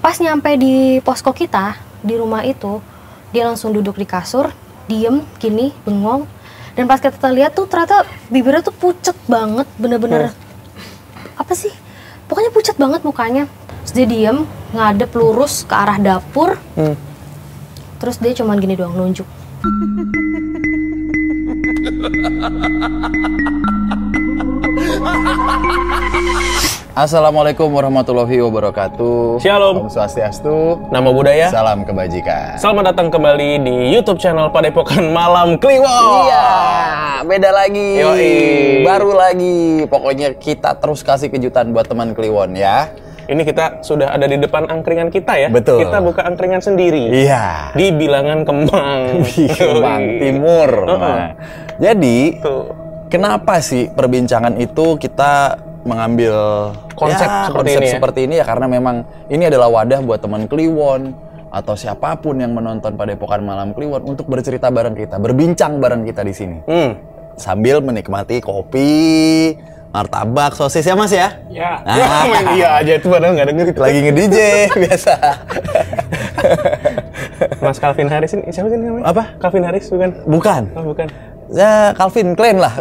Pas nyampe di posko kita, di rumah itu, dia langsung duduk di kasur, diem, gini, bengong. Dan pas kita lihat tuh ternyata bibirnya tuh pucet banget, bener-bener apa sih? Pokoknya pucet banget mukanya. Terus dia diem, ngadep lurus ke arah dapur. Terus dia cuman gini doang, nunjuk. Assalamualaikum warahmatullahi wabarakatuh. Shalom. Om Swastiastu. Namo Buddhaya. Salam kebajikan. Selamat datang kembali di YouTube channel Padepokan Malam Kliwon. Iya, beda lagi. Yoi. Baru lagi. Pokoknya kita terus kasih kejutan buat teman Kliwon ya. Ini kita sudah ada di depan angkringan kita ya. Betul. Kita buka angkringan sendiri. Iya. Di Bilangan Kemang. Di Kemang Timur. Nah, jadi kenapa sih perbincangan itu kita mengambil konsep seperti ini ya karena memang ini adalah wadah buat teman Kliwon atau siapapun yang menonton Padepokan Malam Kliwon untuk bercerita bareng kita, berbincang bareng kita di sini. Sambil menikmati kopi, martabak, sosis ya Mas ya? Ya. Iya aja itu padahal nggak denger itu. Lagi nge-DJ biasa. Mas Calvin Harris ini siapa sih namanya? Apa? Calvin Harris bukan? Bukan. Oh, bukan. Ya Calvin Klein lah.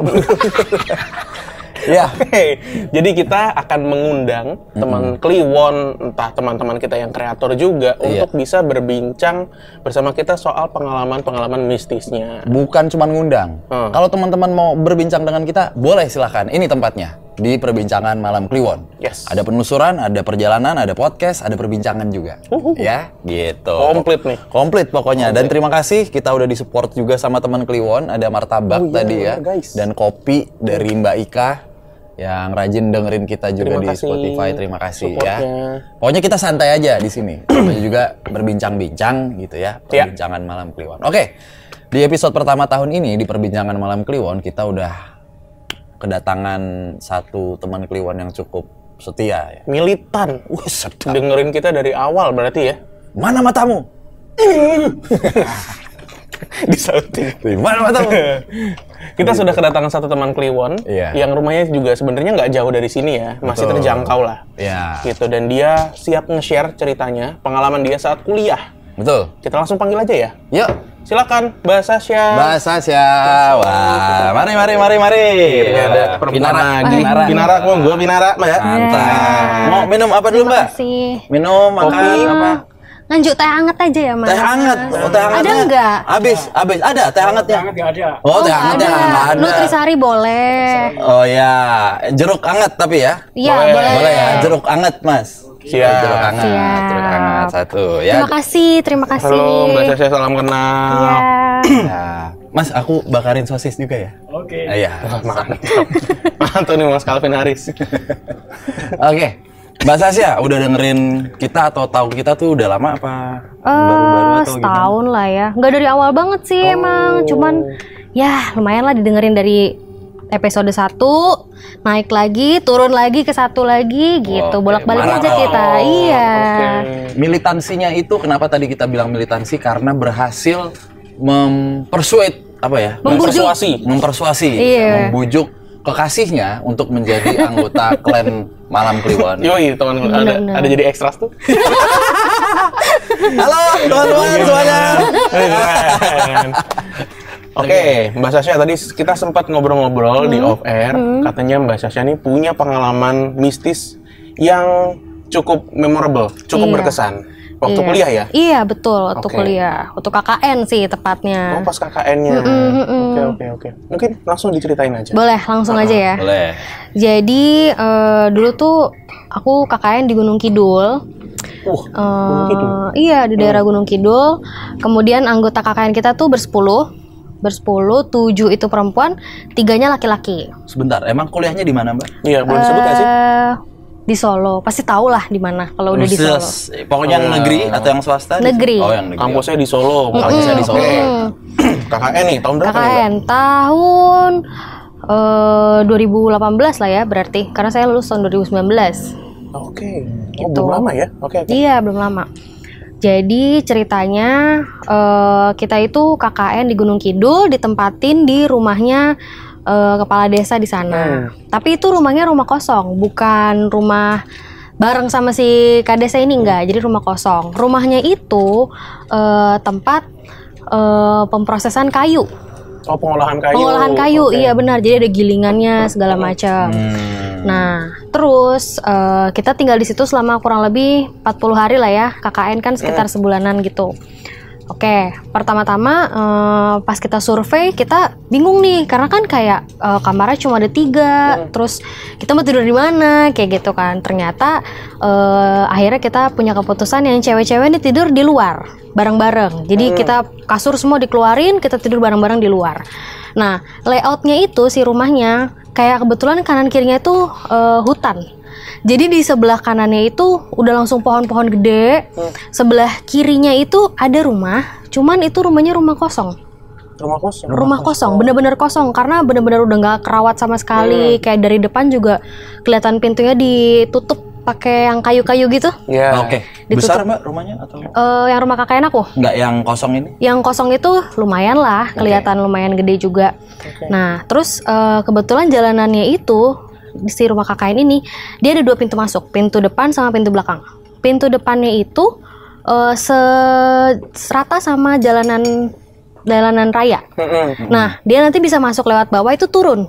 Ya. Oke, jadi kita akan mengundang teman Kliwon, entah teman-teman kita yang kreator juga untuk bisa berbincang bersama kita soal pengalaman-pengalaman mistisnya. Bukan cuma ngundang. Kalau teman-teman mau berbincang dengan kita, boleh silahkan. Ini tempatnya di Perbincangan Malam Kliwon. Yes. Ada penelusuran, ada perjalanan, ada podcast, ada perbincangan juga. Ya, gitu. Komplit nih. Komplit pokoknya. Dan terima kasih kita udah disupport juga sama teman Kliwon. Ada martabak tadi ya, guys. dan kopi dari Mbak Ika yang rajin dengerin kita juga di Spotify. Terima kasih ya. Pokoknya kita santai aja di sini. Pokoknya juga berbincang-bincang gitu ya. Perbincangan Malam Kliwon. Oke. Di episode pertama tahun ini di Perbincangan Malam Kliwon kita udah kedatangan satu teman Kliwon yang cukup setia ya. Militan. Sedap. Dengerin kita dari awal berarti ya. Mana matamu? Disautin. Mana matamu? Kita sudah kedatangan satu teman Kliwon yang rumahnya juga sebenarnya nggak jauh dari sini ya, masih terjangkau lah. Iya. Gitu, dan dia siap nge-share ceritanya, pengalaman dia saat kuliah. Betul. Kita langsung panggil aja ya. Yuk. Silakan, Mbak Sasha. Mbak Sasha. Wah, mari. Ini ada perempuan lagi. Pinara, monggo Pinara, Mbak. Mantap. Mau minum apa dulu, Mbak? Terima kasih. Minum, makan apa? Nganjuk teh hangat aja ya, Mas. Teh hangat. Oh, teh hangat. Ada nggak? Habis. Ada teh hangatnya. Hangat nggak ada. Oh, teh hangatnya nggak ada. Nutrisari boleh. Oh ya, jeruk hangat tapi ya. Iya, boleh. Boleh ya, jeruk hangat, Mas. Siap. Jeruk hangat. Siap. Jeruk hangat satu ya. Terima kasih. Halo, Mbak Sasha, salam kenal. Iya. Nah, Mas, aku bakarin sosis juga ya. Oke. Iya. Mantap nih Mas Calvin Harris. Oke. Mbak Sasha, udah dengerin kita atau tahu kita tuh udah lama apa? Baru-baru atau setahun lah ya. Nggak dari awal banget sih emang. Cuman ya lumayan lah didengerin dari episode 1, naik lagi, turun lagi ke 1 lagi gitu. Bolak-balik aja kita. Iya. Militansinya itu kenapa tadi kita bilang militansi? Karena berhasil mempersuade apa ya? Mempersuasi. Iya. Membujuk kekasihnya untuk menjadi anggota klan Malam Kliwon. Yoi, teman ada jadi ekstras tuh. Halo teman-teman semuanya. Oke, Mbak Sasha tadi kita sempat ngobrol-ngobrol di off air. Katanya Mbak Sasha ini punya pengalaman mistis yang cukup memorable, cukup berkesan. Waktu kuliah ya? Iya, betul. Waktu kuliah. Waktu KKN sih tepatnya. Oh, pas KKN-nya. Oke. Mungkin langsung diceritain aja. Boleh, langsung aja ya. Boleh. Jadi, dulu tuh aku KKN di Gunung Kidul. Gunung Kidul? Iya, di daerah Gunung Kidul. Kemudian anggota KKN kita tuh bersepuluh, 7 itu perempuan, 3-nya laki-laki. Sebentar, emang kuliahnya di mana, Mbak? Iya, boleh disebut nggak sih? Di Solo, pasti tau lah di mana kalau udah di Solo. Pokoknya yang negeri atau yang swasta? Negeri. Oh, yang negeri. Kampusnya di Solo. Kampusnya di Solo. KKN nih, tahun berapa nih, KKN tahun 2018 lah ya berarti, karena saya lulus tahun 2019. Oke. Gitu. Belum lama ya? Oke. Iya, belum lama. Jadi ceritanya kita itu KKN di Gunung Kidul, ditempatin di rumahnya kepala desa di sana. Tapi itu rumahnya rumah kosong, bukan rumah bareng sama si Kak Desa ini enggak, jadi rumah kosong. Rumahnya itu tempat pemprosesan kayu. Oh, pengolahan kayu. Pengolahan kayu, iya benar. Jadi ada gilingannya segala macam. Nah, terus kita tinggal di situ selama kurang lebih 40 hari lah ya. KKN kan sekitar sebulanan gitu. Oke, pertama-tama pas kita survei kita bingung nih karena kan kayak kamarnya cuma ada 3, terus kita mau tidur di mana kayak gitu kan. Ternyata akhirnya kita punya keputusan yang cewek-cewek ini tidur di luar bareng-bareng. Jadi kita kasur semua dikeluarin, kita tidur bareng-bareng di luar. Nah, layoutnya itu si rumahnya kayak kebetulan kanan kirinya itu hutan. Jadi di sebelah kanannya itu udah langsung pohon-pohon gede. Sebelah kirinya itu ada rumah, cuman itu rumahnya rumah kosong. Rumah kosong, bener-bener kosong karena bener-bener udah nggak kerawat sama sekali. Kayak dari depan juga kelihatan pintunya ditutup pakai yang kayu-kayu gitu. Iya. Oke. Besar Mbak rumahnya atau? Yang rumah kakaknya aku. Nggak yang kosong ini? Yang kosong itu lumayan lah, kelihatan lumayan gede juga. Nah, terus kebetulan jalanannya itu si rumah KKN ini dia ada 2 pintu masuk, pintu depan sama pintu belakang. Pintu depannya itu serata sama jalanan raya. Nah, dia nanti bisa masuk lewat bawah itu turun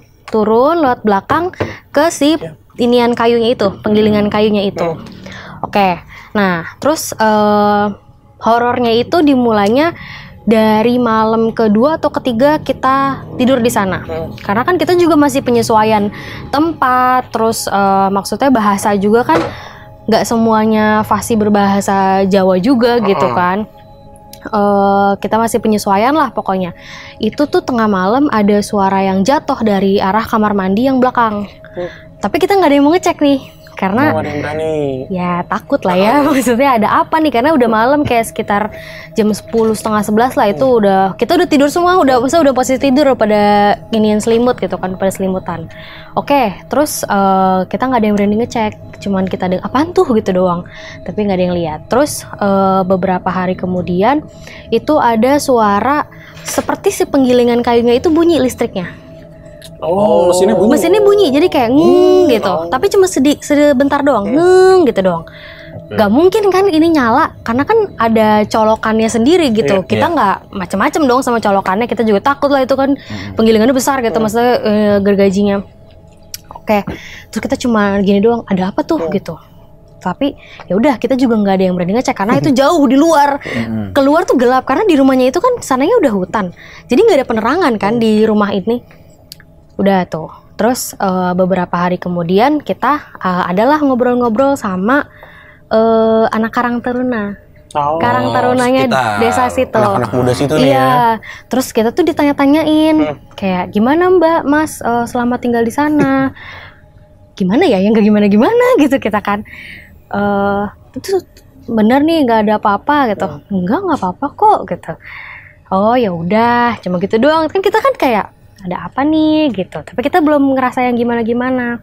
lewat belakang ke si inian kayunya itu, penggilingan kayunya itu. Oke. Nah, terus horornya itu dimulainya dari malam kedua atau ketiga kita tidur di sana. Karena kan kita juga masih penyesuaian tempat, terus maksudnya bahasa juga kan nggak semuanya fasih berbahasa Jawa juga gitu kan. Kita masih penyesuaian lah pokoknya. Itu tuh tengah malam ada suara yang jatuh dari arah kamar mandi yang belakang. Tapi kita nggak ada yang mau ngecek nih. Karena ya takut lah ya, maksudnya ada apa nih, karena udah malam kayak sekitar jam 10 setengah 11 lah itu kita udah tidur semua, udah posisi tidur pada inian selimut gitu kan, pada selimutan. Oke, terus kita nggak ada yang berani ngecek, cuman kita ada apaan tuh gitu doang, tapi nggak ada yang lihat. Terus beberapa hari kemudian itu ada suara seperti si penggilingan kayunya itu bunyi listriknya. Mesinnya bunyi, jadi kayak gitu. Tapi cuma sebentar doang, gitu doang. Gak mungkin kan ini nyala, karena kan ada colokannya sendiri gitu. Kita nggak macem-macem dong sama colokannya. Kita juga takut lah itu kan penggilingannya besar gitu, maksudnya gergajinya. Oke, terus kita cuma gini doang. Ada apa tuh gitu. Tapi ya udah kita juga nggak ada yang berani ngecek karena itu jauh di luar. Keluar tuh gelap karena di rumahnya itu kan sananya udah hutan. Jadi nggak ada penerangan kan di rumah ini. Udah tuh, terus beberapa hari kemudian kita adalah ngobrol-ngobrol sama anak Karang Taruna. Karang Tarunanya desa situ. Anak-anak muda situ nih ya. Terus kita tuh ditanya-tanyain kayak gimana Mbak, Mas selama tinggal di sana? Gimana ya? Yang gak gimana-gimana gitu kita kan. Itu bener nih nggak ada apa-apa gitu. Nggak apa-apa kok gitu. Oh ya udah, cuma gitu doang. Kan kita kan kayak ada apa nih gitu, tapi kita belum ngerasa yang gimana-gimana.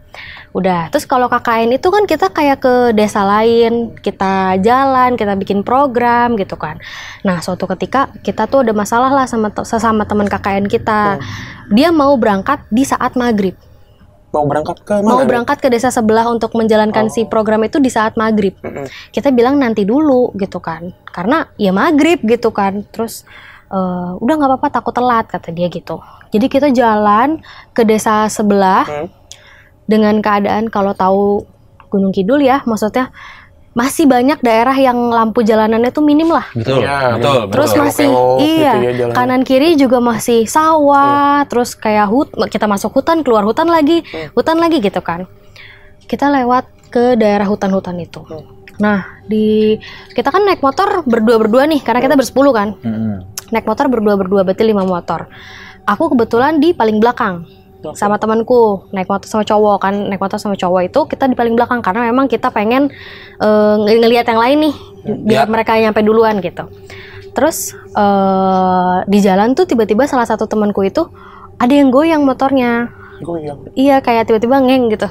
Udah, terus kalau KKN itu kan kita kayak ke desa lain, kita jalan, kita bikin program gitu kan. Nah, suatu ketika kita tuh ada masalah lah sama teman KKN kita. Dia mau berangkat di saat maghrib. Mau berangkat ke mana? Mau berangkat ke desa sebelah untuk menjalankan si program itu di saat maghrib. Kita bilang nanti dulu gitu kan, karena ya maghrib gitu kan. Terus udah nggak apa-apa, takut telat kata dia gitu. Jadi kita jalan ke desa sebelah dengan keadaan kalau tahu Gunung Kidul ya, maksudnya masih banyak daerah yang lampu jalanannya tuh minim lah. Betul, ya, betul. Terus betul. masih gitu ya, kanan kiri juga masih sawah, terus kayak kita masuk hutan, keluar hutan lagi gitu kan. Kita lewat ke daerah hutan-hutan itu. Nah, kita kan naik motor berdua nih, karena kita bersepuluh kan. Naik motor berdua berarti 5 motor. Aku kebetulan di paling belakang sama temanku, naik motor sama cowok itu kita di paling belakang karena memang kita pengen ngelihat yang lain nih biar mereka nyampe duluan gitu. Terus di jalan tuh tiba-tiba salah satu temanku itu ada yang goyang motornya. Iya, kayak tiba-tiba ngeng gitu.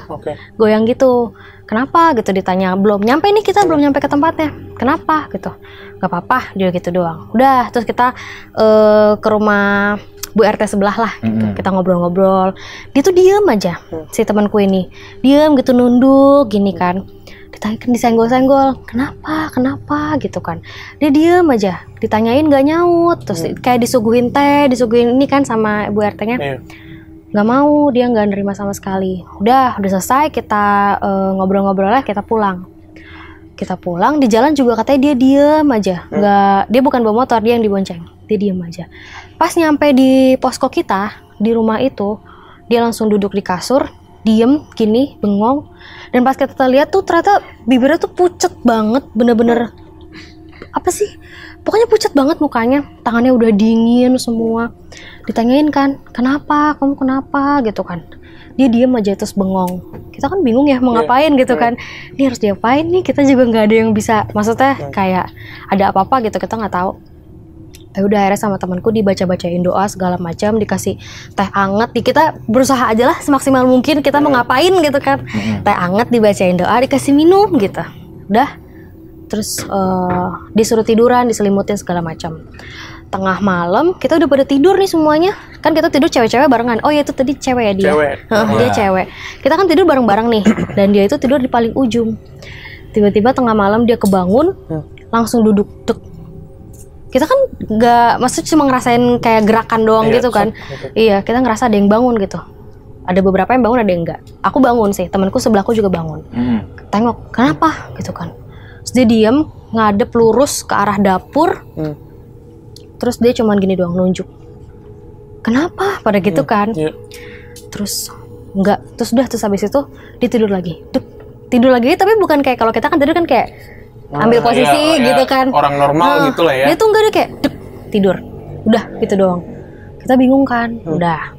Goyang gitu. Kenapa gitu ditanya, belum nyampe ke tempatnya. Kenapa gitu? Gak apa-apa, dia gitu doang. Udah, terus kita ke rumah Bu RT sebelah lah gitu. Kita ngobrol-ngobrol, dia tuh diem aja si temanku ini, diem gitu nunduk gini kan, disenggol-senggol, kenapa gitu kan, dia diem aja, ditanyain nggak nyaut, terus kayak disuguhin teh, disuguhin ini kan sama Bu RT-nya, nggak mau, dia nggak nerima sama sekali. Udah selesai kita ngobrol-ngobrol lah, kita pulang. Di jalan juga katanya dia diem aja, nggak, dia bukan bawa motor, dia yang dibonceng, dia diem aja. Pas nyampe di posko kita di rumah itu, dia langsung duduk di kasur, diem gini, bengong. Dan pas kita lihat tuh ternyata bibirnya tuh pucet banget, bener-bener apa sih? Pokoknya pucet banget mukanya, tangannya udah dingin semua. Ditanyain kan, kamu kenapa gitu kan? Dia diem aja terus bengong. Kita kan bingung ya mau ngapain gitu kan? Ini harus diapain nih? Kita juga nggak ada yang bisa, maksudnya kayak ada apa-apa gitu, kita nggak tahu. Ya udah, akhirnya sama temanku dibaca-bacain doa segala macam, dikasih teh anget. Kita berusaha aja lah semaksimal mungkin kita mau ngapain gitu kan. Teh anget, dibacain doa, dikasih minum gitu. Udah, terus disuruh tiduran, diselimutin segala macam. Tengah malam kita udah pada tidur nih semuanya. Kan kita tidur cewek-cewek barengan. Oh ya, itu tadi cewek ya dia. Dia cewek. Kita kan tidur bareng-bareng nih. Dan dia itu tidur di paling ujung. Tiba-tiba tengah malam dia kebangun, langsung duduk. Kita kan nggak, maksudnya cuma ngerasain kayak gerakan doang gitu kan. Iya, kita ngerasa ada yang bangun gitu. Ada beberapa yang bangun, ada yang enggak. Aku bangun sih, temanku sebelahku juga bangun. Tengok, kenapa gitu kan. Terus dia diem, ngadep lurus ke arah dapur. Terus dia cuman gini doang, nunjuk. Kenapa? Pada gitu kan. Terus enggak, terus habis itu dia tidur lagi. Tidur lagi, tapi bukan kayak kalau kita kan tidur kan kayak ambil posisi gitu kan. Orang normal gitu lah ya. Dia tuh enggak, ada kayak tidur. Udah gitu doang. Kita bingung kan. Udahlah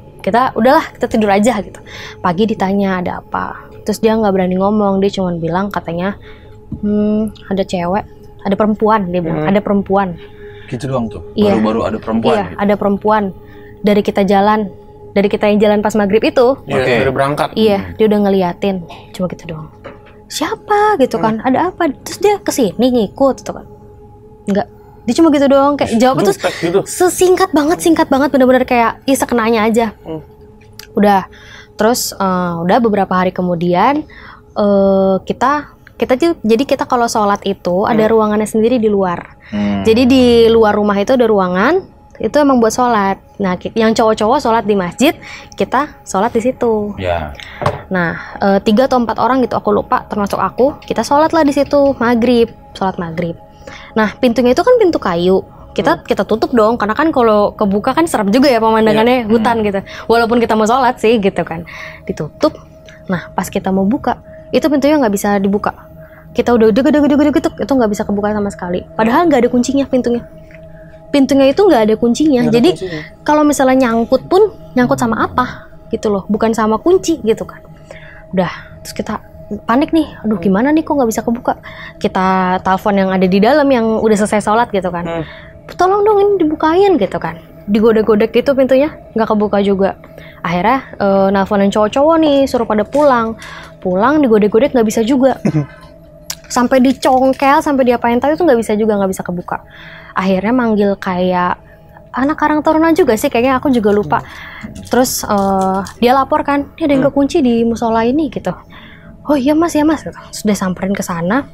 kita tidur aja gitu. Pagi ditanya ada apa. Terus dia nggak berani ngomong, dia cuma bilang katanya ada cewek, ada perempuan, dia bilang ada perempuan. Gitu doang tuh. Baru-baru ada perempuan. Iya, ada perempuan. Dari kita yang jalan pas maghrib itu. Dari berangkat. Iya, dia udah ngeliatin. Cuma gitu doang. Siapa gitu kan, ada apa, terus dia kesini ngikut gitu kan. Enggak, dia cuma gitu doang, kayak jawab itu sesingkat banget, bener-bener kayak sekenanya aja. Udah, terus udah beberapa hari kemudian jadi kita kalau sholat itu ada ruangannya sendiri di luar. Jadi di luar rumah itu ada ruangan, itu emang buat sholat. Nah, yang cowok-cowok sholat di masjid, kita sholat di situ. Nah, 3 atau 4 orang gitu, aku lupa, termasuk aku, kita sholat lah di situ, sholat maghrib. Nah, pintunya itu kan pintu kayu. Kita tutup dong, karena kan kalau kebuka kan serem juga ya pemandangannya, hutan gitu. Walaupun kita mau sholat sih gitu kan, ditutup. Nah, pas kita mau buka, itu pintunya nggak bisa dibuka. Kita udah deg itu nggak bisa kebuka sama sekali. Padahal nggak ada kuncinya pintunya. Pintunya itu nggak ada kuncinya. Jadi kalau misalnya nyangkut pun nyangkut sama apa gitu loh, bukan sama kunci gitu kan. Udah, terus kita panik nih, aduh gimana nih kok nggak bisa kebuka. Kita telepon yang ada di dalam yang udah selesai sholat gitu kan. Tolong dong ini dibukain gitu kan. Digodek-godek gitu pintunya, nggak kebuka juga. Akhirnya nelfonin cowok-cowok nih, suruh pada pulang digodek-godek nggak bisa juga. Sampai dicongkel, sampai diapain tahu itu nggak bisa kebuka. Akhirnya manggil kayak anak Karang Taruna juga sih, kayaknya aku juga lupa. Terus dia lapor kan, ini ada yang kekunci di musola ini gitu. Oh iya mas gitu. Sudah samperin ke sana,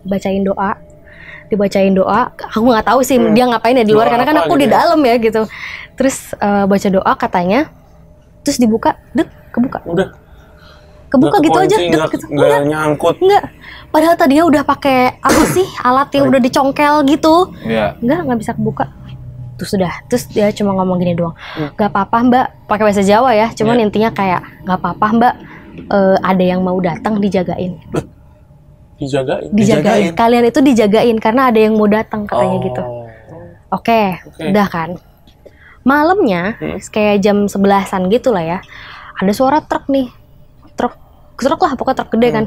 dibacain doa. Aku nggak tahu sih dia ngapain ya di luar, karena kan aku di dalam ya gitu. Terus baca doa katanya, terus dibuka, kebuka. Kebuka gitu aja, nggak nyangkut. Nggak. Padahal tadinya udah pakai apa sih, alat yang udah dicongkel gitu. Nggak bisa kebuka. Terus dia cuma ngomong gini doang, nggak apa-apa mbak, pakai bahasa Jawa ya, cuman intinya kayak nggak apa-apa mbak, ada yang mau datang dijagain. Dijagain. Kalian itu dijagain karena ada yang mau datang katanya gitu. Oke, udah kan. Malamnya kayak jam 11-an gitu lah ya, ada suara truk lah, pokoknya truk gede kan.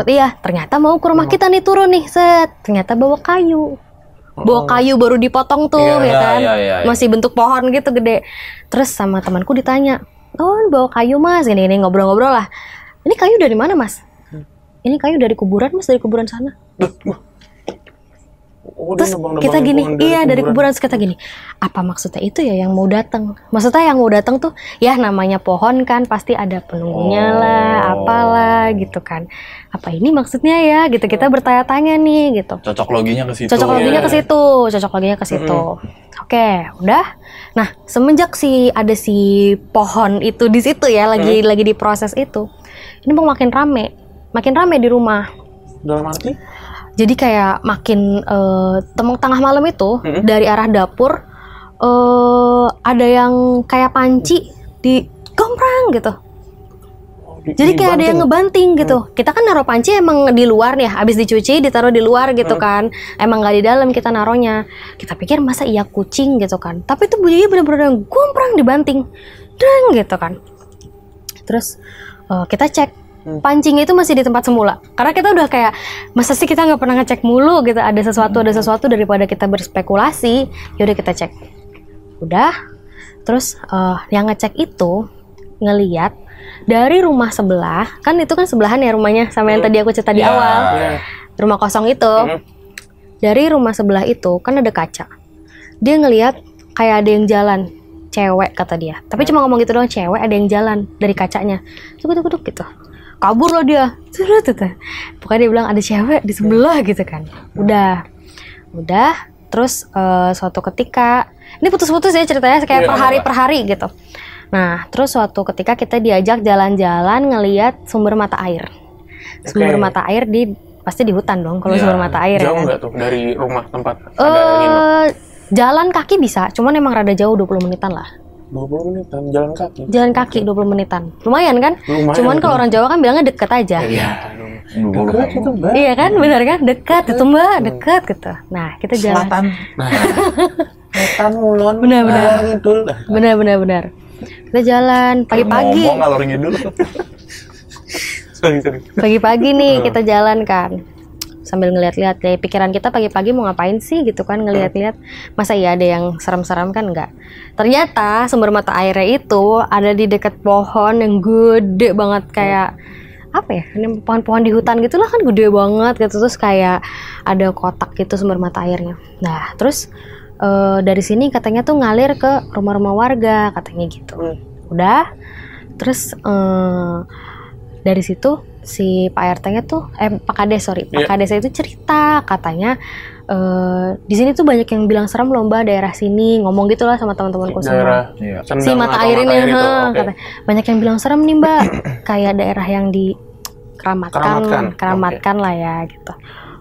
Iya, ternyata mau ke rumah kita nih, turun nih, ternyata bawa kayu baru dipotong tuh ya kan. Masih bentuk pohon gitu gede. Terus sama temanku ditanya, oh bawa kayu mas, gini ngobrol-ngobrol lah. Ini kayu dari mana mas? Ini kayu dari kuburan mas, dari kuburan sana. Terus kita gini, iya dari kuburan, terus kita gini, apa maksudnya itu ya yang mau datang? Maksudnya yang mau datang tuh, ya namanya pohon kan pasti ada penunggunya lah, apalah gitu kan. Apa ini maksudnya ya? Gitu kita bertanya-tanya nih gitu. Cocok loginya ke situ. Cocok loginya ke situ, cocok loginya ke situ. Oke, udah. Nah, semenjak ada si pohon itu di situ ya, lagi diproses itu, ini makin rame di rumah. Dalam arti? Jadi kayak makin tengah malam itu dari arah dapur ada yang kayak panci di gomprang gitu. Jadi kayak ada yang ngebanting gitu. Kita kan naruh panci emang di luar nih, habis dicuci ditaruh di luar gitu kan. Emang nggak di dalam kita naruhnya. Kita pikir masa iya kucing gitu kan. Tapi itu bunyinya bener-bener gomprang dibanting, deng gitu kan. Terus kita cek. Pancinya itu masih di tempat semula. Karena kita udah kayak, masa sih kita nggak pernah ngecek mulu gitu, ada sesuatu daripada kita berspekulasi. Yaudah kita cek. Udah. Terus yang ngecek itu ngeliat dari rumah sebelah, kan itu kan sebelahan ya rumahnya sama yang tadi aku cerita di awal. Rumah kosong itu. Dari rumah sebelah itu kan ada kaca. Dia ngeliat kayak ada yang jalan, cewek kata dia. Tapi cuma ngomong gitu doang, cewek ada yang jalan dari kacanya. Tuk gitu. Kabur loh dia, pokoknya dia bilang ada cewek di sebelah gitu kan. Udah, terus suatu ketika, ini putus-putus ya ceritanya kayak per hari gitu. Nah, terus suatu ketika kita diajak jalan-jalan ngelihat sumber mata air. Sumber mata air pasti di hutan dong kalau sumber mata air. Jauh nggak tuh dari rumah tempat ada jalan kaki bisa, cuman emang rada jauh 20 menitan lah. 20 menitan jalan kaki. Jalan kaki 20 menitan. Lumayan kan? Lumayan, cuman kalau orang Jawa kan bilangnya dekat aja. Dekat itu, Mbak. Iya kan? Benar kan? Dekat itu, Mbak. Dekat gitu. Nah, kita jalan. Selatan. Selatan Ulon. Benar. Kita jalan pagi-pagi. Ngomong ngalor ngidul. Sorry. Pagi-pagi nih kita jalan kan. Sambil ngeliat-liat, kayak pikiran kita pagi-pagi mau ngapain sih gitu kan, ngeliat-liat masa iya ada yang serem-serem kan, enggak. Ternyata sumber mata airnya itu ada di dekat pohon yang gede banget, kayak apa ya, ini pohon-pohon di hutan gitulah kan, gede banget gitu. Terus kayak ada kotak gitu sumber mata airnya. Nah terus dari sini katanya tuh ngalir ke rumah-rumah warga katanya gitu. Udah, terus dari situ si Pak RT-nya tuh, Pak Kades itu cerita katanya di sini tuh banyak yang bilang serem loh Mbak, daerah sini, ngomong gitulah sama teman-temanku semua. Si mata air ini, katanya banyak yang bilang serem nih Mbak, kayak daerah yang keramatkan lah ya gitu.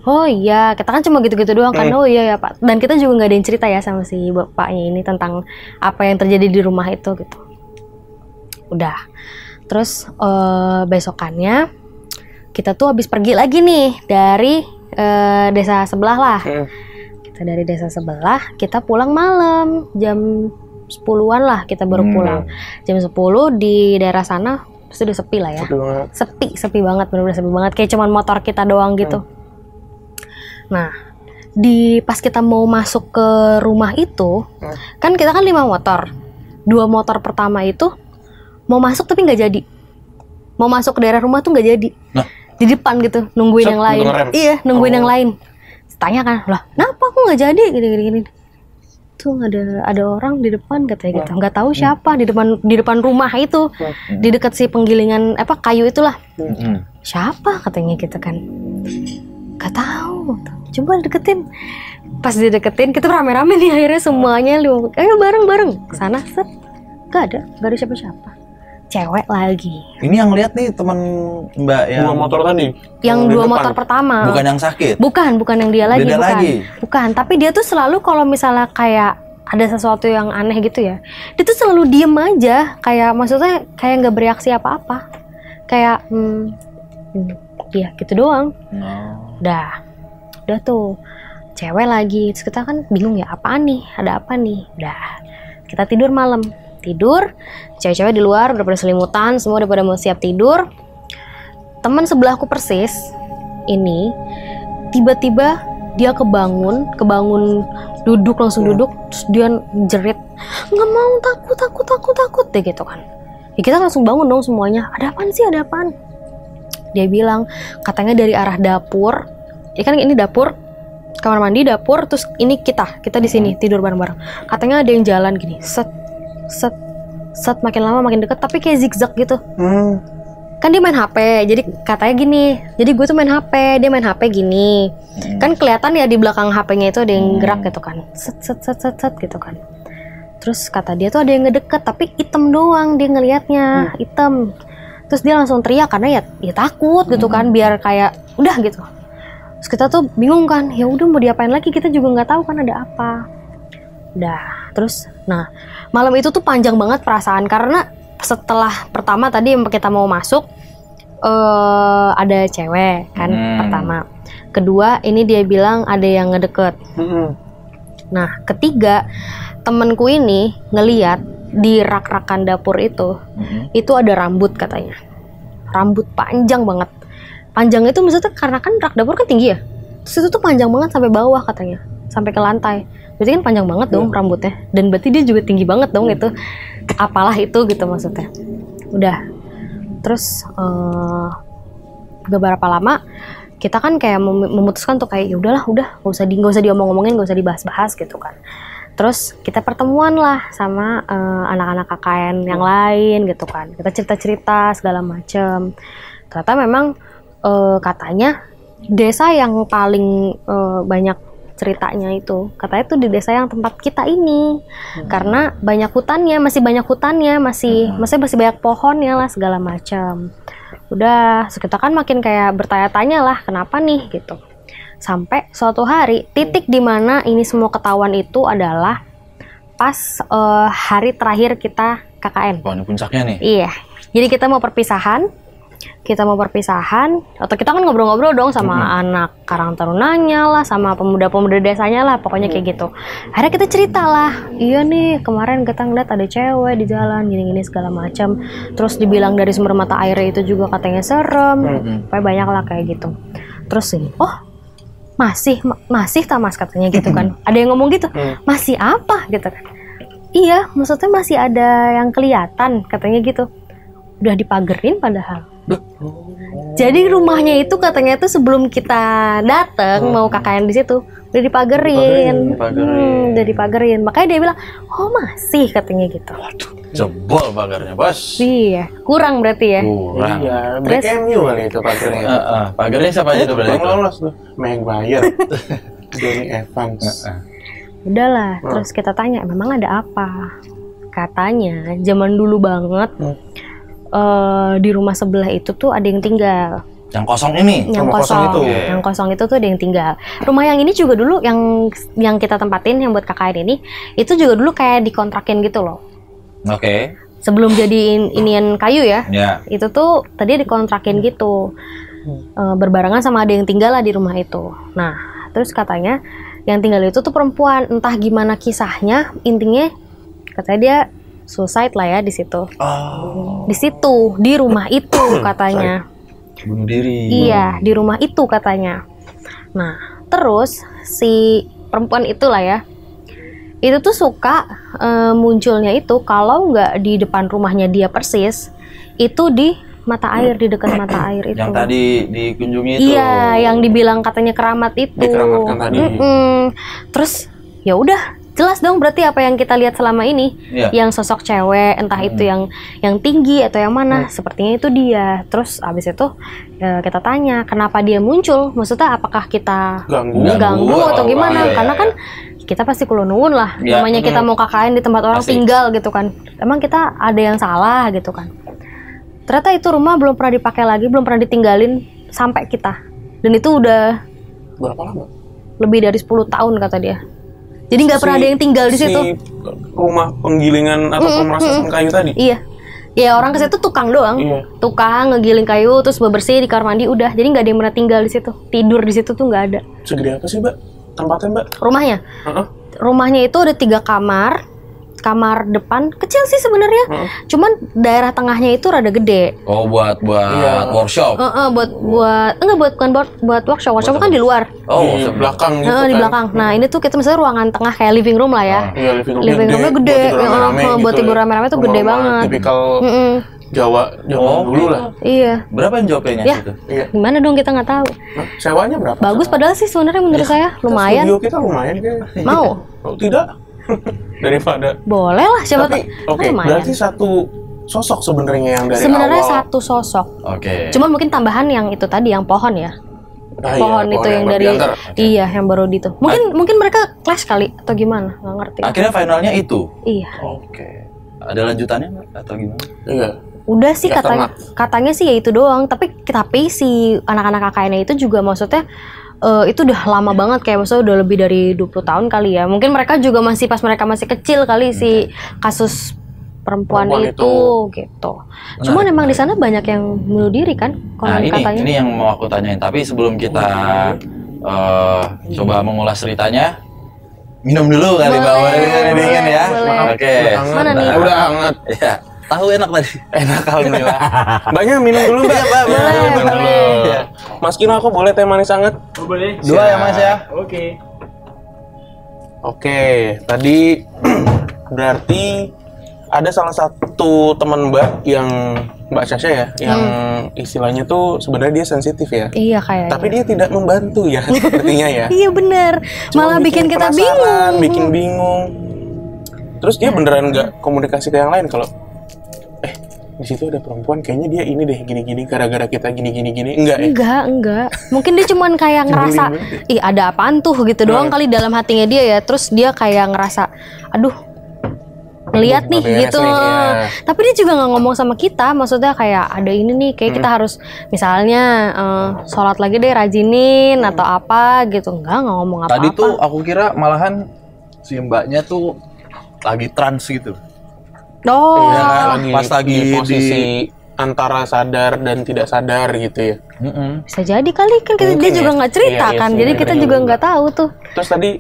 Oh iya, kita kan cuma gitu-gitu doang kan. Oh iya ya Pak. Dan kita juga nggak ada yang cerita ya sama si bapaknya ini tentang apa yang terjadi di rumah itu gitu. Udah. Terus besokannya kita tuh habis pergi lagi nih dari desa sebelah lah. Kita dari desa sebelah, kita pulang malam jam 10-an lah kita baru pulang. Jam 10 di daerah sana pasti udah sepi lah ya. Sepi banget, benar-benar sepi banget. Kayak cuman motor kita doang gitu. Nah, pas kita mau masuk ke rumah itu, kan kita kan 5 motor. 2 motor pertama itu mau masuk tapi nggak jadi. Mau masuk ke daerah rumah tuh nggak jadi. Nah, di depan gitu, nungguin yang lain. Iya, nungguin yang lain. Tanya kan, lah, kenapa aku nggak jadi? Gini. Tuh ada orang di depan katanya gitu. Nggak tahu siapa di depan rumah itu, di dekat si penggilingan kayu itulah. Siapa katanya gitu kan? Nggak tahu. Coba deketin. Pas dideketin, kita rame-rame nih akhirnya semuanya, ayo bareng-bareng kesana. Set, nggak ada siapa-siapa. Cewek lagi. Ini yang lihat nih teman Mbak yang 2 motor tadi. Yang 2 motor pertama. Bukan yang sakit. Bukan yang dia lagi. Beda lagi. Bukan. Tapi dia tuh selalu kalau misalnya kayak ada sesuatu yang aneh gitu ya, dia tuh selalu diem aja. Kayak maksudnya kayak nggak bereaksi apa-apa. Kayak iya gitu doang. Udah tuh cewek lagi. Terus kita kan bingung ya, apaan nih? Ada apa nih? Udah. Kita tidur malam. Cewek-cewek di luar udah pada selimutan, semua udah pada mau siap tidur. Teman sebelahku persis ini tiba-tiba dia kebangun duduk, langsung duduk, terus dia jerit, nggak mau, takut deh gitu kan. Ya kita langsung bangun dong semuanya, ada apaan sih, ada apaan? Dia bilang katanya dari arah dapur, ya kan ini dapur kamar mandi, dapur, terus ini kita di sini tidur bareng-bareng. Katanya ada yang jalan gini, set makin lama makin deket, tapi kayak zigzag gitu. Kan dia main HP, jadi katanya gini, jadi gue tuh main HP, dia main HP gini. Kan kelihatan ya di belakang HP-nya itu ada yang gerak gitu kan, set gitu kan. Terus kata dia tuh ada yang ngedeket, tapi hitam doang dia ngelihatnya, hitam. Terus dia langsung teriak karena ya takut gitu kan, biar kayak udah gitu. Terus kita tuh bingung kan, ya udah mau diapain lagi, kita juga nggak tahu kan ada apa. Udah, terus nah malam itu tuh panjang banget perasaan, karena setelah pertama tadi yang kita mau masuk ada cewek kan pertama, kedua ini dia bilang ada yang ngedeket. Nah ketiga temenku ini ngeliat di rak-rakan dapur itu ada rambut katanya, rambut panjang banget. Panjang itu maksudnya karena kan rak dapur kan tinggi ya, terus itu tuh panjang banget sampai bawah katanya, sampai ke lantai. Berarti kan panjang banget dong rambutnya, dan berarti dia juga tinggi banget dong itu, apalah itu gitu maksudnya. Udah, terus beberapa lama kita kan kayak memutuskan tuh kayak ya udahlah, udah nggak usah diomong-omongin, nggak usah dibahas-bahas gitu kan. Terus kita pertemuan lah sama anak-anak KKN yang lain gitu kan, kita cerita-cerita segala macem. Ternyata memang katanya desa yang paling banyak ceritanya itu, katanya itu di desa yang tempat kita ini, karena banyak hutannya, masih banyak pohonnya lah segala macam. Udah, kita kan makin kayak bertanya-tanya lah kenapa nih gitu. Sampai suatu hari titik dimana ini semua ketahuan itu adalah pas hari terakhir kita KKN. Wah, ini puncaknya nih. Iya, jadi kita mau perpisahan, atau kita kan ngobrol-ngobrol dong sama anak Karang Tarunanya lah, sama pemuda-pemuda desanya lah, pokoknya kayak gitu. Akhirnya kita cerita lah, iya nih kemarin kita ngeliat ada cewek di jalan gini-gini segala macam. Terus dibilang dari sumber mata airnya itu juga katanya serem, pokoknya banyak lah kayak gitu. Terus ini, oh masih Tamas katanya gitu kan. Ada yang ngomong gitu, masih apa gitu kan. Iya, maksudnya masih ada yang kelihatan katanya gitu. Udah dipagerin padahal. Jadi rumahnya itu katanya tuh sebelum kita dateng mau KKN di situ udah dipagerin. Udah dipagerin. Makanya dia bilang, "Oh, masih," katanya gitu. Waduh, jebol pagarnya, Bos. Iya, kurang berarti ya. Kurang. Iya, Black MU kali itu pagarnya. Pagarnya siapa aja tuh berarti? Lolos tuh. Maguire. Johnny Evans. Udahlah, terus kita tanya, memang ada apa? Katanya zaman dulu banget di rumah sebelah itu tuh ada yang tinggal. Yang kosong ini? Yang kosong itu tuh ada yang tinggal. Rumah yang ini juga dulu yang kita tempatin yang buat KKN ini, itu juga dulu kayak dikontrakin gitu loh. Oke. Sebelum jadi inian kayu ya. Itu tuh tadi dikontrakin gitu. Berbarengan sama ada yang tinggal lah di rumah itu. Nah, terus katanya yang tinggal itu tuh perempuan, entah gimana kisahnya, intinya katanya dia suicide lah ya di situ. Di situ, di rumah itu katanya. Bunuh diri. Iya, di rumah itu katanya. Nah, terus si perempuan itulah ya, itu tuh suka munculnya itu kalau nggak di depan rumahnya dia persis, itu di mata air, di dekat mata air itu. Yang tadi dikunjungi itu. Iya, yang dibilang katanya keramat itu. Dikeramatkan tadi. Terus ya udah, jelas dong berarti apa yang kita lihat selama ini, yang sosok cewek, entah itu yang tinggi atau yang mana, sepertinya itu dia. Terus abis itu kita tanya kenapa dia muncul, maksudnya apakah kita ganggu atau gimana? Karena kan kita pasti kulonun lah, namanya kita mau KKN di tempat orang tinggal gitu kan. Emang kita ada yang salah gitu kan? Ternyata itu rumah belum pernah dipakai lagi, belum pernah ditinggalin sampai kita. Dan itu udah berapa lama? Lebih dari 10 tahun kata dia. Jadi nggak pernah ada yang tinggal di situ. Rumah penggilingan atau pemrosesan kayu tadi? Iya. Ya orang ke situ tukang doang. Tukang ngegiling kayu terus bebersih di kamar mandi udah. Jadi nggak ada yang pernah tinggal di situ. Tidur di situ tuh nggak ada. Segede apa sih, Mbak? Tempatnya, Mbak? Rumahnya? Rumahnya itu ada 3 kamar. Kamar depan kecil sih sebenarnya. Cuman daerah tengahnya itu rada gede. Oh, buat workshop. buat workshop. Workshop kan di luar. Oh, belakang gitu kan. Di belakang. Nah, ini tuh kita misalnya ruangan tengah kayak living room lah ya. Iya, living roomnya gede. Buat tidur rame-rame tuh gede banget. Tipikal Jawa dulu lah. Iya. Berapa yang jawabnya Ya, itu? Iya. gimana dong kita nggak tahu. Nah, sewanya berapa? Bagus padahal sih sebenarnya menurut saya lumayan. Studio kita lumayan kayaknya. Mau? Oh, tidak. Daripada. Boleh lah siapa Tapi tahu. oke, berarti satu sosok sebenarnya yang dari Sebenarnya awal. satu sosok. Oke. Cuman mungkin tambahan yang itu tadi yang pohon ya. Ah, Pohon iya, itu yang dari berdiantar. iya yang baru di itu. Mungkin mereka clash kali atau gimana? Nggak ngerti. Akhirnya finalnya itu. Iya. Oke. Ada lanjutannya nggak? Atau gimana? Iya. Udah sih Ya, katanya sih ya itu doang. Tapi si anak-anak KKN itu juga maksudnya itu udah lama banget kayak maksudnya udah lebih dari 20 tahun kali ya. Mungkin mereka juga masih pas mereka masih kecil kali si kasus perempuan itu gitu. Cuman emang di sana banyak yang bunuh diri kan Nah katanya. ini yang mau aku tanyain. Tapi sebelum kita coba mengulas ceritanya, minum dulu kali Mbak dingin ya. Boleh. Oke. Mana nih? Udah hangat. Ya. Tahu enak tadi. Enak alhamdulillah. Mbaknya minum dulu Mbak. Minum dulu. Mas Kino aku boleh teh manis hangat? Boleh. 2 ya Mas ya. Oke. Oke, tadi berarti ada salah satu teman Mbak yang Mbak Sasha ya, yang istilahnya tuh sebenarnya dia sensitif ya. Iya kayaknya. Tapi dia tidak membantu ya, sepertinya ya. Iya bener. Malah bikin kita penasaran, bingung. bikin bingung. Terus dia beneran nggak komunikasi ke yang lain kalau di situ ada perempuan, kayaknya dia ini deh gini-gini gara-gara kita gini-gini enggak ya? Enggak. Mungkin dia cuman kayak ngerasa, ih ada apaan tuh gitu doang kali dalam hatinya dia ya. Terus dia kayak ngerasa, aduh, ngeliat nih beres gitu. nih, ya. Tapi dia juga nggak ngomong sama kita. Maksudnya kayak ada ini nih, kayak kita harus misalnya sholat lagi deh rajinin atau apa gitu. Nggak ngomong apa-apa. Tadi tuh aku kira malahan si Mbaknya tuh lagi trans gitu. Oh, Ya, pas lagi di posisi antara sadar dan tidak sadar gitu ya. bisa jadi kali kan dia Mungkin juga ya. nggak cerita Iya, kan. iya, Jadi iya, kita iya, juga iya. nggak tahu tuh. Terus tadi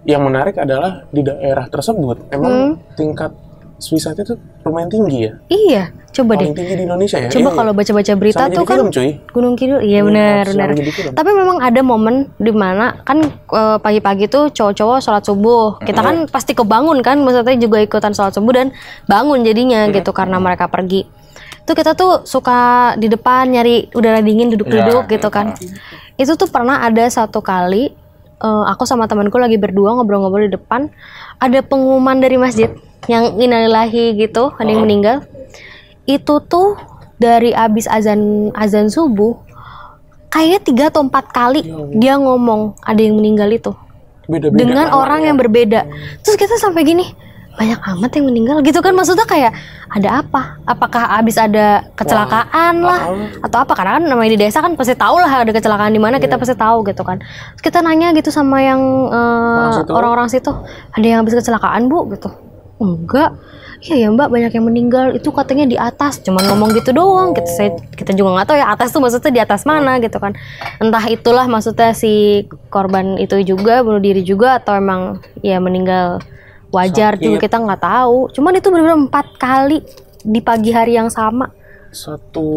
yang menarik adalah di daerah tersebut emang tingkat suicide itu lumayan tinggi ya. Iya, coba deh. Paling tinggi di Indonesia ya. Coba Iya. kalau baca-baca berita Sama tuh jadi kan film, cuy. Gunung Kidul, iya benar. sama jadi film. Tapi memang ada momen di mana kan pagi-pagi tuh cowok-cowok sholat subuh. Kita kan pasti kebangun kan, maksudnya juga ikutan sholat subuh dan bangun jadinya gitu karena mereka pergi. Tuh kita tuh suka di depan nyari udara dingin duduk-duduk gitu kan. Itu tuh pernah ada satu kali aku sama temanku lagi berdua ngobrol-ngobrol di depan, ada pengumuman dari masjid yang innalillahi gitu, ada yang meninggal. Itu tuh dari abis azan subuh kayaknya 3 atau 4 kali dia ngomong ada yang meninggal itu Beda-beda dengan namanya. orang yang berbeda. Terus kita sampai gini, banyak amat yang meninggal gitu kan, maksudnya kayak ada apa? Apakah abis ada kecelakaan lah atau apa? Karena kan namanya di desa kan pasti tahu lah ada kecelakaan di mana, kita pasti tahu gitu kan. Terus kita nanya gitu sama yang orang-orang situ, ada yang habis kecelakaan Bu gitu. Enggak. Iya ya Mbak, banyak yang meninggal, itu katanya di atas, cuman ngomong gitu doang. Kita juga nggak tahu ya atas tuh maksudnya di atas mana gitu kan. Entah itulah maksudnya si korban itu juga bunuh diri juga atau emang ya meninggal wajar juga, kita nggak tahu. Cuman itu benar-benar 4 kali di pagi hari yang sama. Satu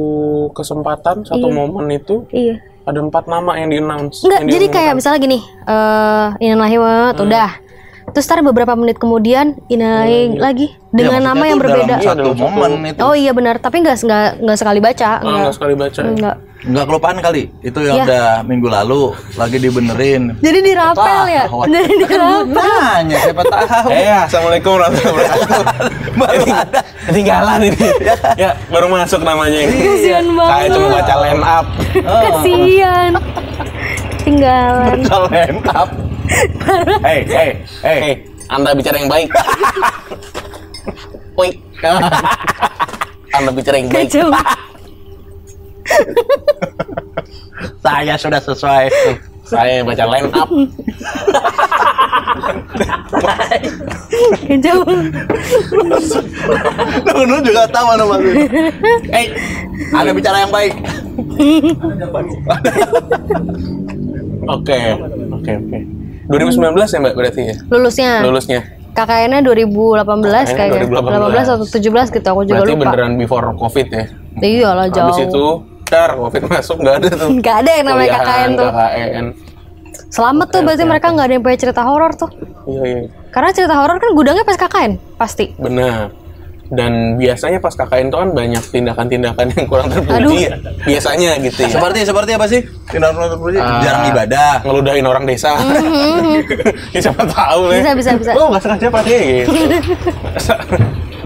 kesempatan, satu momen itu Iya. ada 4 nama yang di-announce. Enggak, yang jadi diumumkan. kayak misalnya gini, innalillahi wa udah. Terus ntar beberapa menit kemudian innalillahi lagi dengan nama yang berbeda. Satu momen itu. Oh iya benar, tapi nggak sekali baca. Nggak sekali baca. Enggak. Nggak kelupaan kali. Itu yang Iya. udah minggu lalu lagi dibenerin. Jadi dirapel ya. Jadi dirapel. Nanya siapa tahu. Assalamualaikum warahmatullahi wabarakatuh. Baru ada. Ketinggalan ini. Ya, baru masuk namanya ini. Kasian Saya banget. cuma baca line up. Kasian. Tinggalan. Baca line up. Hey, Anda bicara yang baik. Woi. Anda bicara yang baik. Kacau. Saya sudah sesuai. Saya baca line up. Kacau. Lu juga tahu mana maksudnya. Ada bicara yang baik. Oke. 2019 ya Mbak berarti ya? Lulusnya. KKN-nya 2018 kayaknya. 2018 atau 17 gitu, aku juga Berarti lupa. beneran before COVID ya? Iyalah jauh. Habis itu, COVID masuk nggak ada tuh. Nggak ada yang namanya KKN tuh. KKN. Selamat tuh berarti mereka nggak ada yang punya cerita horor tuh. Iya. Karena cerita horor kan gudangnya pas KKN, pasti. Benar. Dan biasanya pas KKN itu kan banyak tindakan-tindakan yang kurang terpuji ya. Biasanya gitu ya. Seperti apa sih? Tindakan terpuji? Jarang ibadah. Ngeludahin orang desa. Ya, siapa tahu ya. Bisa. Oh, nggak sengaja pakai gitu.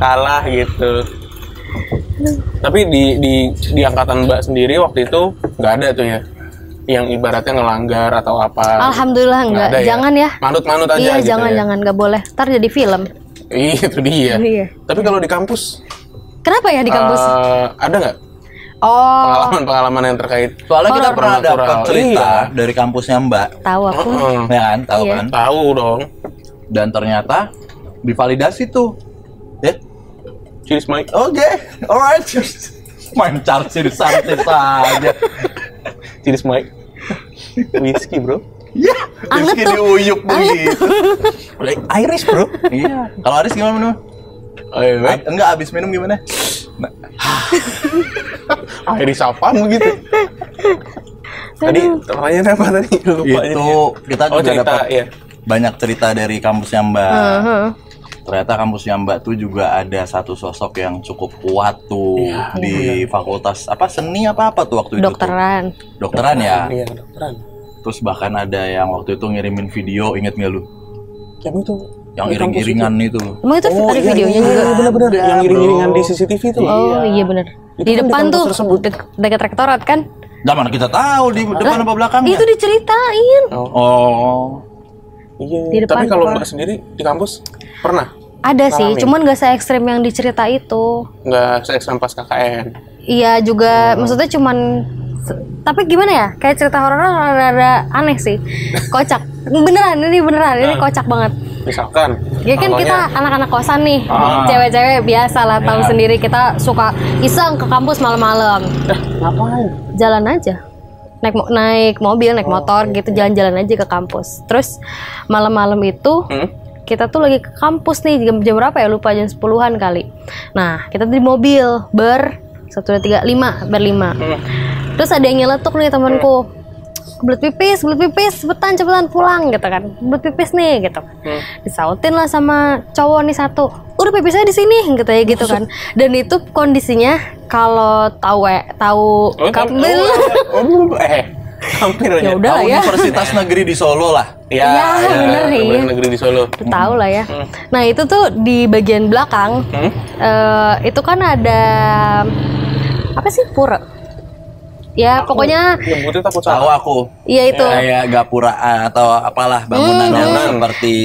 Salah gitu. Tapi di angkatan Mbak sendiri waktu itu nggak ada tuh ya, yang ibaratnya ngelanggar atau apa? Alhamdulillah enggak. Jangan ya. Manut-manut aja. Iya, gitu jangan, nggak boleh. Ntar jadi film. Iya, itu dia. Iya. Tapi kalau di kampus, Kenapa ya di kampus? ada nggak Oh, pengalaman-pengalaman yang terkait? Soalnya kita pernah Natural. dapat cerita Iya. dari kampusnya Mbak, tahu aku. ya kan? Tahu Iya. kan? Tahu dong. Dan ternyata divalidasi tuh. Ya. Cheers, Mike. Oke, alright. Main charge saja. Cheers, Mike. Whisky, bro. Ya, Anget Rizky tuh. diuyuk begitu. Iris, bro. Iya. Kalau Aris gimana minum? Oh, iya, Mike. Enggak, abis minum gimana? Iris apaan begitu? Tadi pertanyaannya apa tadi? Lupa Itu jadinya. kita juga cerita, dapat ya. banyak cerita dari kampusnya Mbak. Heeh. Ternyata kampusnya Mbak tuh juga ada satu sosok yang cukup kuat tuh di fakultas apa seni apa tuh waktu itu? Dokteran. Tuh? Dokteran ya. Iya, dokteran. Terus bahkan ada yang waktu itu ngirimin video, inget nggak lu? Yang itu. Yang iring-iringan itu. Emang itu ada videonya juga? Bener-bener. Yang iring-iringan di CCTV itu. Oh iya benar. Itu Di kan di depan kampus tuh tersebut. dekat rektorat kan? Lah mana kita tahu di depan apa belakangnya? Itu diceritain. Oh. Iya. Di depan Tapi kalau kepala. Mbak sendiri di kampus pernah? Ada sih, Ngalamin. cuman nggak se-ekstrim yang dicerita itu. Nggak se-ekstrem pas KKN. Iya juga, maksudnya cuman tapi gimana ya? Kayak cerita horor rada aneh sih. Kocak. Beneran, ini kocak banget. Misalkan. Ya kan contohnya, kita anak-anak kosan nih, cewek-cewek biasa lah, tahu sendiri kita suka iseng ke kampus malam-malam. ngapain? Jalan aja. Naik mobil, naik motor gitu, jalan-jalan aja ke kampus. Terus malam-malam itu kita tuh lagi ke kampus nih, jam berapa ya, lupa, jam 10-an kali. Nah, kita di mobil berlima. Terus ada yang nyeletuk nih temanku, kebelet pipis, cepetan pulang gitu kan, kebelet pipis nih gitu. Disautin lah sama cowok nih satu, udah pipisnya di sini gitu kan. Dan itu kondisinya kalau tahu kampil. Hampir aja. Ya udah lah ya. Universitas Negeri di Solo lah. Ya, bener nih. Bener negeri di Solo. Tahu lah ya. Nah itu tuh di bagian belakang itu kan ada apa sih, pura? Ya pokoknya Nyebutnya takut Tahu salah. aku. ya itu Kayak gapura atau apalah bangunan yang seperti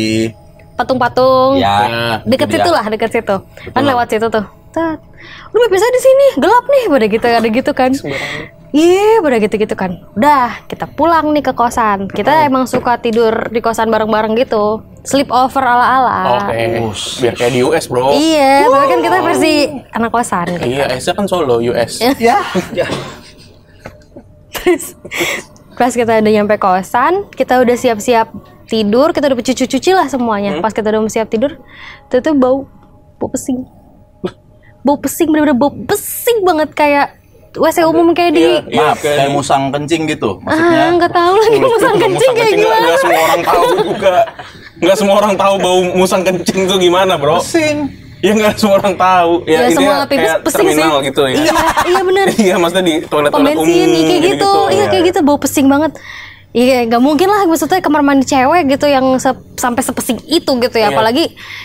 patung-patung. ya Deket itu situ dia. lah, deket situ. Kan lewat situ tuh. Tat. Lu bisa di sini, gelap nih, pada gitu, ada gitu kan. Iya, pada gitu-gitu kan. Udah, kita pulang nih ke kosan. Kita emang suka tidur di kosan bareng-bareng gitu. Sleep over ala-ala. Oke. Biar kayak di US, bro. Iya, tapi kan kita versi anak kosan gitu. Iya, S-nya kan Solo, US. Ya. Terus pas kita udah nyampe kosan, kita udah siap-siap tidur, kita udah cuci-cuci lah semuanya. Pas kita udah siap tidur, itu tuh bau pesing. Bau pesing, bener-bener bau pesing banget, kayak WC umum kayak di Iya, Maaf, kayak musang kencing gitu. Maksudnya nggak tahu lagi musang kencing kayak gimana. Nggak semua orang tahu juga. Nggak semua orang tahu bau musang kencing itu gimana, bro. pusing. Ya nggak semua orang tahu. Ya, intinya semua pipis kayak pesing sih. terminal gitu ya. Iya bener. Iya, maksudnya di Pom toilet-toilet umum. bensin nih, kayak gitu. Iya kayak gitu, bau pesing banget. Iya, nggak mungkin lah, maksudnya kamar mandi cewek gitu yang sampai sepesing itu gitu ya. Iya. Apalagi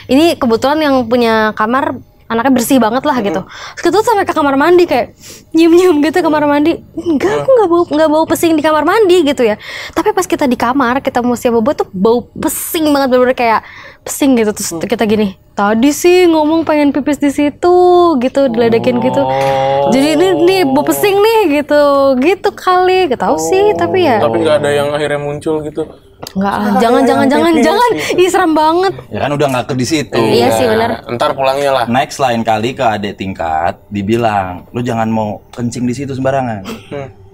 ini kebetulan yang punya kamar anaknya bersih banget lah gitu. Terus kita tuh sampai ke kamar mandi kayak nyium gitu kamar mandi. Enggak, aku nggak bau pesing di kamar mandi gitu ya. Tapi pas kita di kamar, kita mau siap bobo tuh bau pesing banget, bener-bener kayak pesing gitu. Terus kita gini, tadi sih ngomong pengen pipis di situ gitu, diledekin gitu. Jadi ini bau pesing nih gitu kali, gak tahu sih, tapi ya Tapi nggak ada yang akhirnya muncul gitu. nggak, jangan, ih seram banget. Ya kan udah nggak ke di situ. Iya sih benar. Ntar pulangnya lah. Next lain kali ke adik tingkat dibilang, lu jangan mau kencing di situ sembarangan.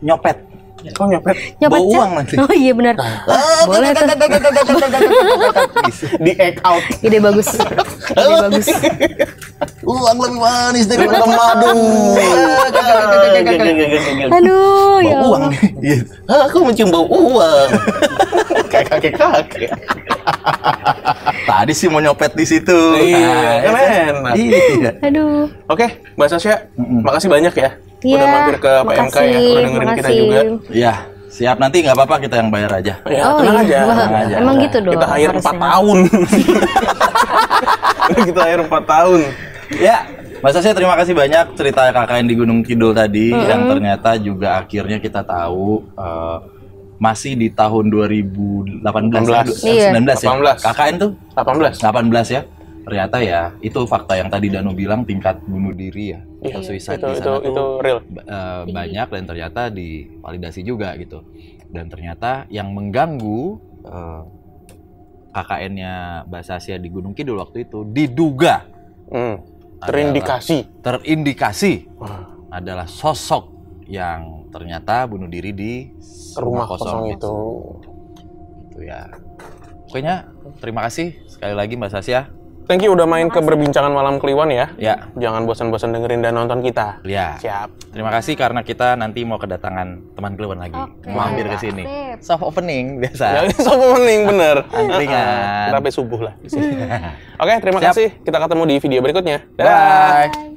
Nyopet. Oh, nyopet. Nyopet Bawa Cak. uang nanti. Oh iya benar. Boleh tuh. Di egg out. Ide bagus. Uang lebih manis daripada madu. Aduh, ya Bawa uang Allah. nih. Iya. Aku mencium bau uang. Kayak kakek-kakek. Tadi sih mau nyopet di situ. Iya, keren. Iya. Aduh. Oke, Mbak Sasha, makasih banyak ya. Iya, Udah mampir ke PMK ya, udah dengerin kita juga. Iya, siap, nanti nggak apa-apa kita yang bayar aja. Ya, tenang aja. Wah, tenang aja. emang gitu dong. Kita hire 4 tahun. Kita hire 4 tahun. Ya, Mas Sasha terima kasih banyak cerita KKN di Gunung Kidul tadi yang ternyata juga akhirnya kita tahu masih di tahun 2018 Iya. 19 ya. 18. KKN tuh 18. 18 ya. Ternyata ya itu fakta yang tadi Danu bilang, tingkat bunuh diri ya atau suicide di sana itu tuh real. banyak, dan ternyata divalidasi juga gitu. Dan ternyata yang mengganggu KKN-nya Mbak Sasha di Gunung Kidul waktu itu diduga terindikasi adalah sosok yang ternyata bunuh diri di rumah kosong itu. Itu ya. Pokoknya terima kasih sekali lagi Mbak Sasha. Thank you udah main ke Berbincangan Malam Kliwon ya. Ya. Jangan bosan-bosan dengerin dan nonton kita. Ya. Siap. Terima kasih karena kita nanti mau kedatangan teman Kliwon lagi. Mampir ke sini. Soft opening biasa. Ya, soft opening bener. Angkringan. Sampai subuh lah di sini. Oke, terima kasih. Kita ketemu di video berikutnya. Bye.